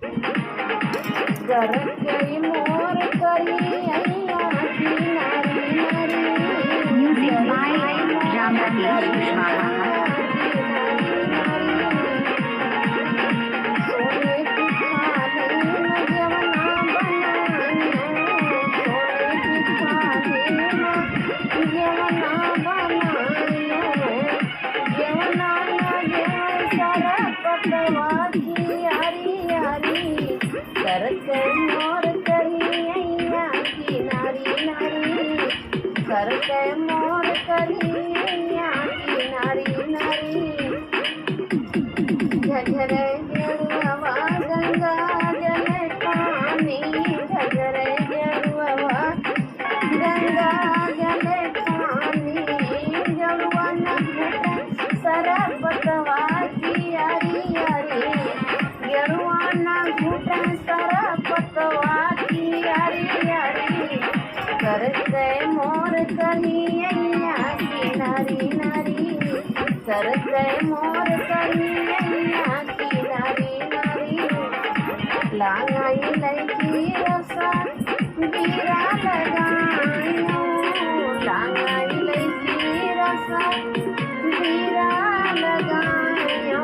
कर गई मोर करी अइया की नारी नारी Music by Ramnath Kushwaha. सोने की थाली में जवना बनायो सोने की थाली में जवना बनायो जवना न सारा पकवा की यारी यारी कर के मोर करी अइया की नारी नारी कर के मोर करी अइया की नारी नारी झझरे गेरुआ गंगा जल पानी झझरे गेरुआ गंगा जल पानी जलवा न घुटे सरपतवा की यारी यारी गेरुआ न घुटे सरपतवा की यारी यारी कर के मोर करी अइया की नारी नारी कर के मोर करी अइया की नारी नारी लांगाई लैकी रसा बीरा लगायो लांगाई लैकी रसा बीरा लगायो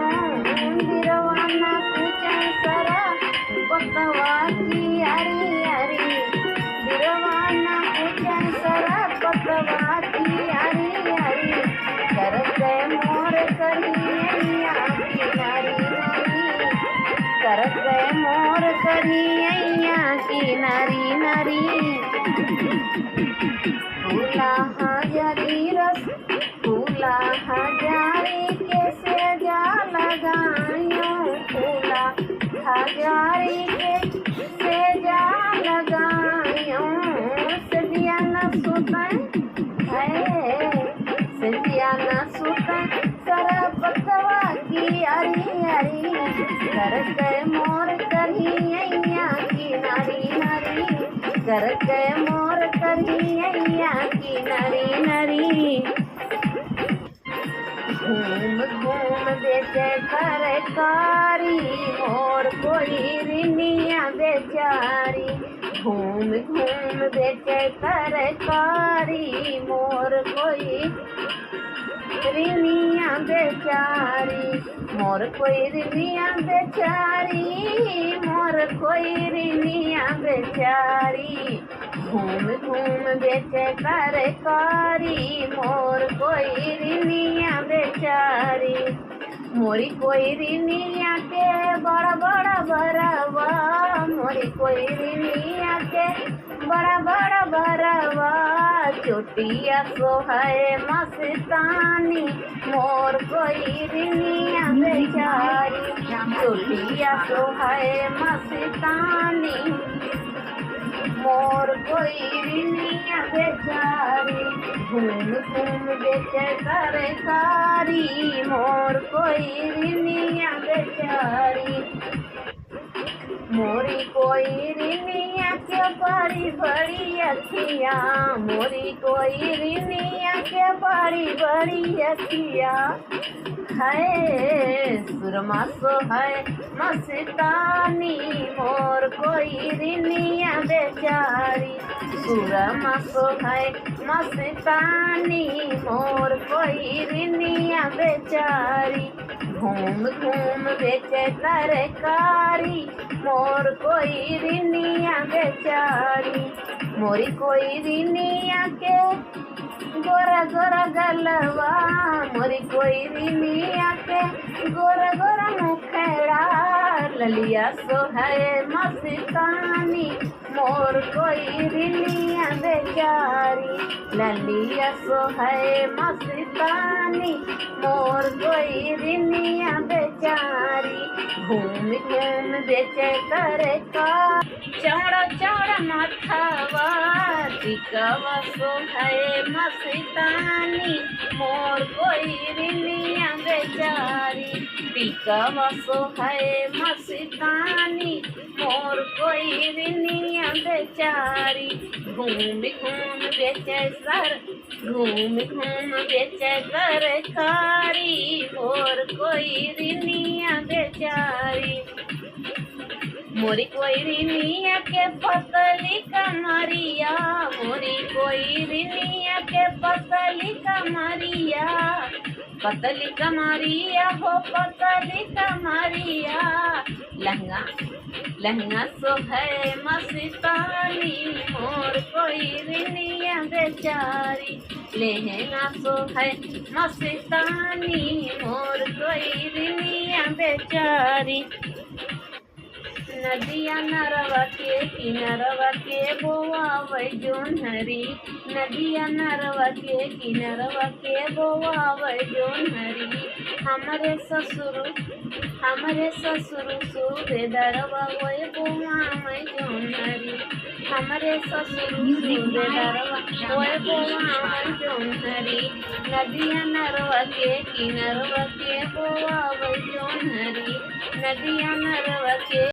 बिरवाना पूछे सरा पतवा की यारी यारी बिरवाना पूछे सरा पतवा की यारी यारी कर के मोर करी अइया की नारी नारी कर के मोर करी अइया की नारी नारी फूला हजारी रस फूला हजारी के सेजा लगायो फूला हजारी के सेजा लगायो सदिया न सुतै है सदिया न सुतै सरपतवा की यारी यारी कर के मोर करी अइया की नारी नारी कर के मोर करी अइया की नारी नारी घूम घूम बेचे तरकारी मोर कोई रिनिया बेचारी घूम घूम बेचे तरकारी मोर कोई रिनिया बेचारी मोर कोई रिनिया बेचारी मोर कोई रिनिया बेचारी घूम घूम बेचे तरकारी मोर कोई रिनिया बेचारी मोरी कोई रिनिया के बड़ा बड़ा बरवा मोरी कोई रिनिया के बड़ा बड़ा बरवा चोटिया सोहाए मस्तानी मोर कोई रिनिया बेचारी चोटिया सोहाए मस्तानी मोर कोई रिनिया बेचारी घूम घूम बेचे तरकारी मोर कोई रिनिया बेचारी मोरी कोई रिनिया के बड़ी बड़ी अखिया मोरी कोई रिनिया के बड़ी बड़ी अखिया है सुरमा सो है मस्तानी मोर कोई रिनिया बेचारी सुरमा सो है मस्तानी मोर कोई रिनिया बेचारी घूम घूम बेचे तरकारी मोर कोई रिनिया बेचारी मोरी कोई रिनिया के गोरा गोरा गलवा मोरी कोई रिनिया के गोरा गोरा मुखड़ा ललिया सो है मस्तानी मोर कोई रिनिया बेचारी ललिया सो है मस्तानी मोर कोई रिनिया बेचारी घूम घूम बेचे तरकारी चौड़ा चौड़ा माथावा टिकवा सो है मस्तानी मोर कोई रिनिया बेचारी टिकवा सो है मस्तानी मोर कोई रिनिया बेचारी घूम घूम बेचे सर घूम घूम बेचे तरकारी मोर कोई रिनिया बेचारी मोरी कोई रिनिया के पतली कमरिया, मोरी कोई रिनिया के पतली कमरिया, पतली कमरिया हो पतली कमरिया। लहंगा लहंगा सो है मस्तानी, मोर कोई रिनिया बेचारी। लहंगा सो है मस्तानी, मोर कोई रिनिया बेचारी। नदिया नरवा के किनरवा के बोआवै जोन्हरी, नदिया नरवा के किनरवा के बोआवै जोन्हरी। हमरे ससुर सूबेदारवा ओए बोआवै जोन्हरी, हमरे ससुर सूबेदारवा ओए बोआवै जोन्हरी। नदिया नरवा के किनरवा के बोआवै जोन्हरी, नदिया नरवा के